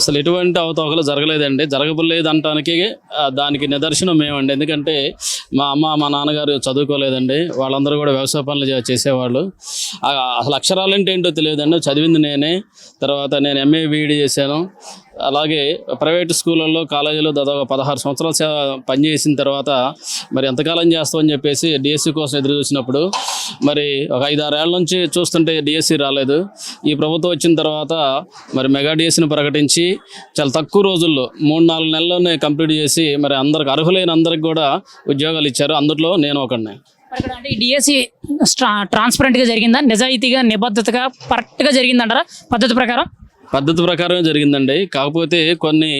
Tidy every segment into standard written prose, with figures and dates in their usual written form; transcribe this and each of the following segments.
అసలు ఎటువంటి అవతవకలు జరగలేదండి. జరగలేదు అనటానికి దానికి నిదర్శనం మేమండి. ఎందుకంటే మా అమ్మ మా నాన్నగారు చదువుకోలేదండి. వాళ్ళందరూ కూడా వ్యవసాయ పనులు చేసేవాళ్ళు. అసలు అక్షరాలంటే ఏంటో తెలియదండి. చదివింది నేనే. తర్వాత నేను ఎంఏ బీఈడీ చేశాను. అలాగే ప్రైవేట్ స్కూళ్ళల్లో కాలేజీలో దాదాపు 16 సంవత్సరాలు పనిచేసిన తర్వాత మరి ఎంతకాలం చేస్తామని చెప్పేసి డిఎస్సి కోసం ఎదురు చూసినప్పుడు మరి ఒక 5-6 ఏళ్ళ నుంచి చూస్తుంటే డిఎస్సి రాలేదు. ఈ ప్రభుత్వం వచ్చిన తర్వాత మరి మెగా డిఎస్సిని ప్రకటించి చాలా తక్కువ రోజుల్లో 3-4 నెలల్లోనే కంప్లీట్ చేసి మరి అందరికి అర్హులైన అందరికి కూడా ఉద్యోగాలు ఇచ్చారు. అందులో నేను ఒకడిని. అంటే ఈ డిఎస్సి ట్రాన్స్పరెంట్గా జరిగిందా, నిజాయితీగా నిబద్ధతగా కరెక్ట్గా జరిగిందంటారా? పద్ధతి ప్రకారమే జరిగిందండి. కాకపోతే కొన్ని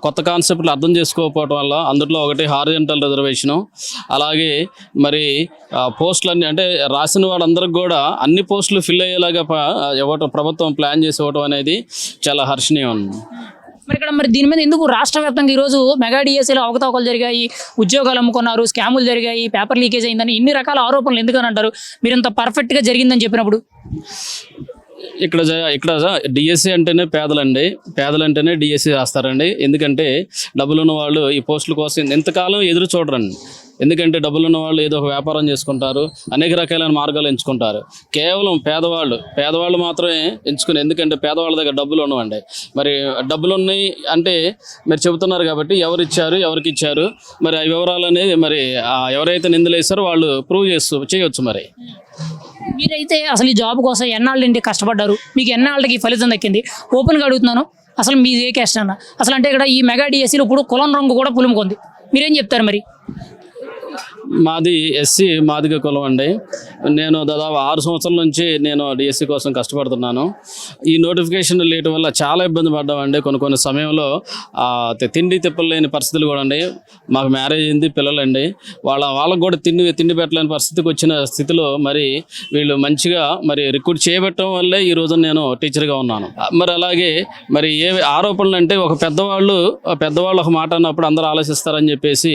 కొత్త కాన్సెప్ట్లు అర్థం చేసుకోకపోవడం వల్ల అందులో ఒకటి హారిజంటల్ రిజర్వేషను, అలాగే మరి పోస్టులన్నీ అంటే రాసిన వాళ్ళందరికి కూడా అన్ని పోస్టులు ఫిల్ అయ్యేలాగా ఇవ్వటం ప్రభుత్వం ప్లాన్ చేసి ఇవ్వటం అనేది చాలా హర్షణీయం. మరి దీని మీద ఎందుకు రాష్ట్ర వ్యాప్తంగా ఈరోజు మెగా డిఎస్సీలో అవకతవకలు జరిగాయి, ఉద్యోగాలు అమ్ముకున్నారు, స్కాములు జరిగాయి, పేపర్ లీకేజ్ అయిందని ఇన్ని రకాల ఆరోపణలు ఎందుకని అంటారు? మీరు ఇంత పర్ఫెక్ట్గా జరిగిందని చెప్పినప్పుడు ఇక్కడ డిఎస్సి అంటేనే పేదలంటేనే డిఎస్సి రాస్తారండి. ఎందుకంటే డబ్బులున్న వాళ్ళు ఈ పోస్టుల కోసం ఎంతకాలం ఎదురు చూడరండి. ఎందుకంటే డబ్బులున్న వాళ్ళు ఏదో ఒక వ్యాపారం చేసుకుంటారు, అనేక రకాలైన మార్గాలు ఎంచుకుంటారు. కేవలం పేదవాళ్ళు మాత్రమే ఎంచుకుని, ఎందుకంటే పేదవాళ్ళ దగ్గర డబ్బులు ఉండవండి. మరి డబ్బులు ఉన్నాయి అంటే మీరు చెబుతున్నారు కాబట్టి ఎవరికి ఇచ్చారు మరి ఆ వివరాలు అనేది మరి ఎవరైతే నిందలు వేస్తారో వాళ్ళు ప్రూవ్ చేయొచ్చు. మరి మీరైతే అసలు ఈ జాబ్ కోసం ఎన్నాళ్ళ నుండి కష్టపడ్డారు? మీకు ఎన్నాళ్ళకి ఫలితం దక్కింది? ఓపెన్గా అడుగుతున్నాను, అసలు మీది ఏ క్యాస్ట్ అన్న? అసలు అంటే ఇక్కడ ఈ మెగా డిఎస్సీలో ఇప్పుడు కులం రంగు కూడా పులుముకుంది. మీరేం చెప్తారు మరి? మాది ఎస్సీ మాదిగ కులం అండి. నేను దాదాపు 6 సంవత్సరాల నుంచి నేను డిఎస్సి కోసం కష్టపడుతున్నాను. ఈ నోటిఫికేషన్ లేట్ వల్ల చాలా ఇబ్బంది పడ్డామండి. కొన్ని సమయంలో తిండి తిప్పలేని పరిస్థితులు కూడా అండి. మాకు మ్యారేజ్ అయింది, పిల్లలండి. వాళ్ళకు కూడా తిండి పెట్టలేని పరిస్థితికి వచ్చిన స్థితిలో మరి వీళ్ళు మంచిగా మరి రిక్రూట్ చేయబెట్టడం వల్లే ఈ రోజు నేను టీచర్గా ఉన్నాను. మరి అలాగే మరి ఏ ఆరోపణలు అంటే ఒక పెద్దవాళ్ళు ఒక మాట అన్నప్పుడు అందరూ ఆలోచిస్తారని చెప్పేసి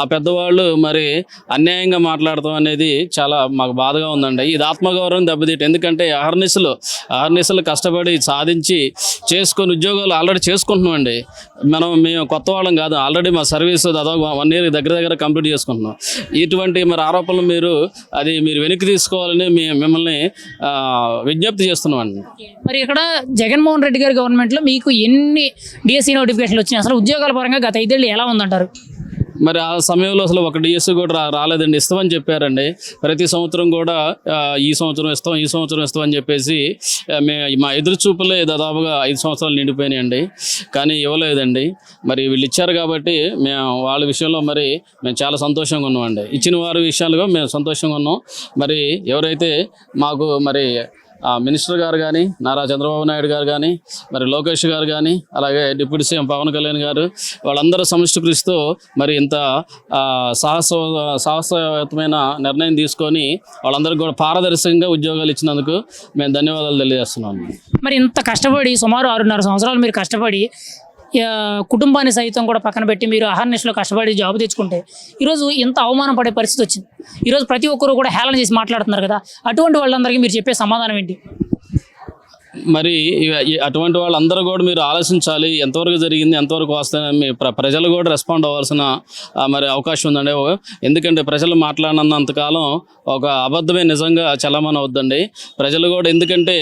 ఆ పెద్దవాళ్ళు మరి అన్యాయంగా మాట్లాడటం అనేది చాలా మాకు బాధగా ఉందండి. ఇది ఆత్మగౌరవం దెబ్బతీయటం. ఎందుకంటే అహర్నిశలు కష్టపడి సాధించి చేసుకొని ఉద్యోగాలు ఆల్రెడీ చేసుకుంటున్నామండి. మేము కొత్త వాళ్ళం కాదు. ఆల్రెడీ మా సర్వీస్ దాదాపు 1 year దగ్గర కంప్లీట్ చేసుకుంటున్నాం. ఇటువంటి మరి ఆరోపణలు మీరు వెనక్కి తీసుకోవాలని మిమ్మల్ని విజ్ఞప్తి చేస్తున్నామండి. మరి ఇక్కడ జగన్మోహన్ రెడ్డి గారి గవర్నమెంట్లో మీకు ఎన్ని డిఎస్సీ నోటిఫికేషన్లు వచ్చినాయి? అసలు ఉద్యోగాల పరంగా గత 5 ఏళ్ళు ఎలా ఉందంటారు? మరి ఆ సమయంలో అసలు ఒక డిఎస్సి కూడా రాలేదండి. ఇస్తామని చెప్పారండి. ప్రతి సంవత్సరం కూడా ఈ సంవత్సరం ఇస్తామని చెప్పేసి మా ఎదురు చూపులే దాదాపుగా 5 సంవత్సరాలు నిండిపోయినాయండి. కానీ ఇవ్వలేదండి. మరి వీళ్ళు ఇచ్చారు కాబట్టి వాళ్ళ విషయంలో మరి మేము చాలా సంతోషంగా ఉన్నామండి. ఇచ్చిన వారి విషయాలుగా మేము సంతోషంగా ఉన్నాం. మరి ఎవరైతే మాకు మరి మినిస్టర్ గారు కానీ, నారా చంద్రబాబు నాయుడు గారు కానీ, మరి లోకేష్ గారు కానీ, అలాగే డిప్యూటీ సీఎం పవన్ కళ్యాణ్ గారు, వాళ్ళందరూ సమిష్టి కృషితో మరి ఇంత సాహసయుతమైన నిర్ణయం తీసుకొని వాళ్ళందరికీ కూడా పారదర్శకంగా ఉద్యోగాలు ఇచ్చినందుకు మేము ధన్యవాదాలు తెలియజేస్తున్నాం. మరి ఇంత కష్టపడి సుమారు 6.5 సంవత్సరాలు మీరు కష్టపడి కుటుంబాన్ని సైతం కూడా పక్కన పెట్టి మీరు అహర్నిశలో కష్టపడి జాబ్ తెచ్చుకుంటే ఈరోజు ఎంత అవమానం పడే పరిస్థితి వచ్చింది. ఈరోజు ప్రతి ఒక్కరు కూడా హేళన చేసి మాట్లాడుతున్నారు కదా. అటువంటి వాళ్ళందరికీ మీరు చెప్పే సమాధానం ఏంటి? మరి అటువంటి వాళ్ళందరూ కూడా మీరు ఆలోచించాలి. ఎంతవరకు జరిగింది, ఎంతవరకు వస్తాయని ప్రజలు కూడా రెస్పాండ్ అవ్వాల్సిన మరి అవకాశం ఉందండి. ఎందుకంటే ప్రజలు మాట్లాడినంతకాలం ఒక అబద్ధమే నిజంగా చలామణి అవుద్దండి. ప్రజలు కూడా ఎందుకంటే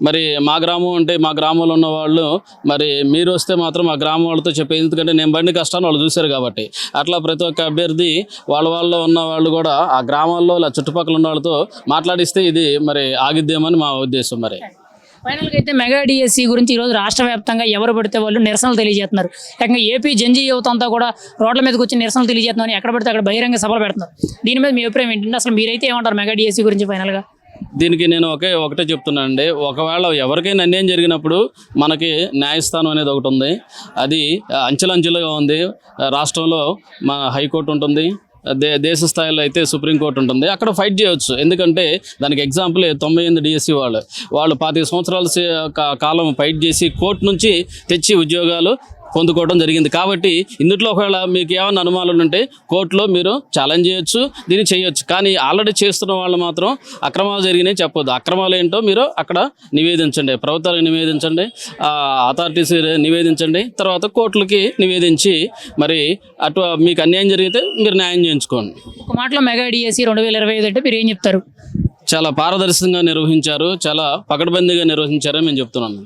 మరి మా గ్రామం అంటే మా గ్రామంలో ఉన్న వాళ్ళు మరి మీరు వస్తే మాత్రం మా గ్రామం వాళ్ళతో చెప్పేది. ఎందుకంటే నేను బండి కష్టాన్ని వాళ్ళు చూశారు కాబట్టి. అట్లా ప్రతి ఒక్క అభ్యర్థి వాళ్ళలో ఉన్న వాళ్ళు కూడా ఆ గ్రామాల్లో ఇలా చుట్టుపక్కల ఉన్న వాళ్ళతో మాట్లాడిస్తే ఇది మరి ఆగిద్దేమని మా ఉద్దేశం. మరి ఫైనల్గా అయితే మెగా డిఎస్సీ గురించి ఈరోజు రాష్ట్ర వ్యాప్తంగా ఎవరు పడితే వాళ్ళు నిరసనలు తెలియజేస్తున్నారు. ఏకంగా ఏపీ జంజీ యువత అంతా కూడా రోడ్ల మీదకి వచ్చి నిరసనలు తెలియజేస్తున్నారని ఎక్కడ పడితే అక్కడ బహిరంగ సభలు పెడుతున్నారు. దీని మీద మీ అభిప్రాయం ఏంటంటే అసలు మీరైతే ఏమంటారు మెగా డిఎస్సీ గురించి? ఫైనల్గా దీనికి నేను ఒకటే చెప్తున్నానండి. ఒకవేళ ఎవరికైనా అన్యాయం జరిగినప్పుడు మనకి న్యాయస్థానం అనేది ఒకటి ఉంది. అది అంచెలంచెలుగా ఉంది. రాష్ట్రంలో మన హైకోర్టు ఉంటుంది, దేశ స్థాయిలో అయితే సుప్రీంకోర్టు ఉంటుంది. అక్కడ ఫైట్ చేయవచ్చు. ఎందుకంటే దానికి ఎగ్జాంపుల్ 98 డిఎస్సి వాళ్ళు 25 సంవత్సరాల కాలం ఫైట్ చేసి కోర్టు నుంచి తెచ్చి ఉద్యోగాలు పొందుకోవడం జరిగింది. కాబట్టి ఇందులో ఒకవేళ మీకు ఏమైనా అనుమానాలు ఉంటే కోర్టులో మీరు ఛాలెంజ్ చేయొచ్చు, దీన్ని చేయొచ్చు. కానీ ఆల్రెడీ చేస్తున్న వాళ్ళు మాత్రం అక్రమాలు జరిగినాయి చెప్పొద్దు. అక్రమాలు ఏంటో మీరు అక్కడ నివేదించండి, ప్రభుత్వాలకు నివేదించండి, అథారిటీస్ నివేదించండి, తర్వాత కోర్టులకి నివేదించి మరి అటు మీకు అన్యాయం జరిగితే మీరు న్యాయం చేయించుకోండి. ఒక మాటలో మెగా డిఎస్సి 2025 అంటే మీరు ఏం చెప్తారు? చాలా పారదర్శకంగా నిర్వహించారు, చాలా పకడ్బందీగా నిర్వహించారని మేము చెప్తున్నాను.